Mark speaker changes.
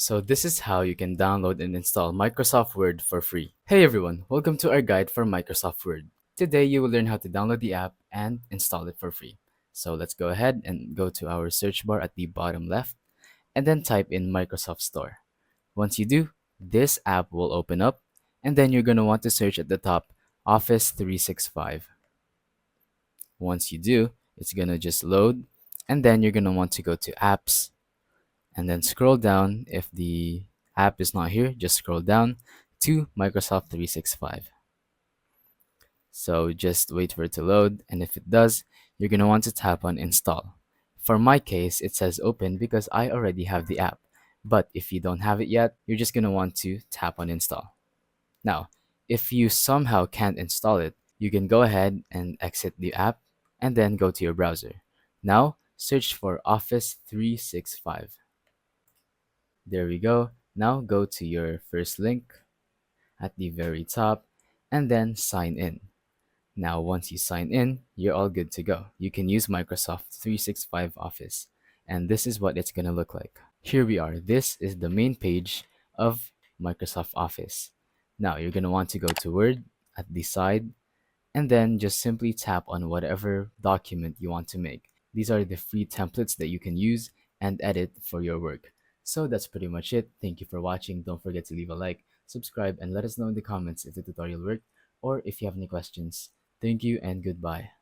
Speaker 1: So this is how you can download and install Microsoft Word for free. Hey everyone, welcome to our guide for Microsoft Word. Today you will learn how to download the app and install it for free. So let's go ahead and go to our search bar at the bottom left and then type in Microsoft Store. Once you do, this app will open up and then you're going to want to search at the top Office 365. Once you do, it's going to just load and then you're going to want to go to Apps and then scroll down. If the app is not here, just scroll down to Microsoft 365. So just wait for it to load, and if it does, you're going to want to tap on install. For my case, it says open because I already have the app. But if you don't have it yet, you're just going to want to tap on install. Now, if you somehow can't install it, you can go ahead and exit the app and then go to your browser. Now, search for Office 365. There we go. Now go to your first link at the very top and then sign in. Now, once you sign in, you're all good to go. You can use Microsoft 365 Office. And this is what it's going to look like. Here we are. This is the main page of Microsoft Office. Now, you're going to want to go to Word at the side and then just simply tap on whatever document you want to make. These are the free templates that you can use and edit for your work. So that's pretty much it. Thank you for watching. Don't forget to leave a like, subscribe, and let us know in the comments if the tutorial worked or if you have any questions. Thank you and goodbye.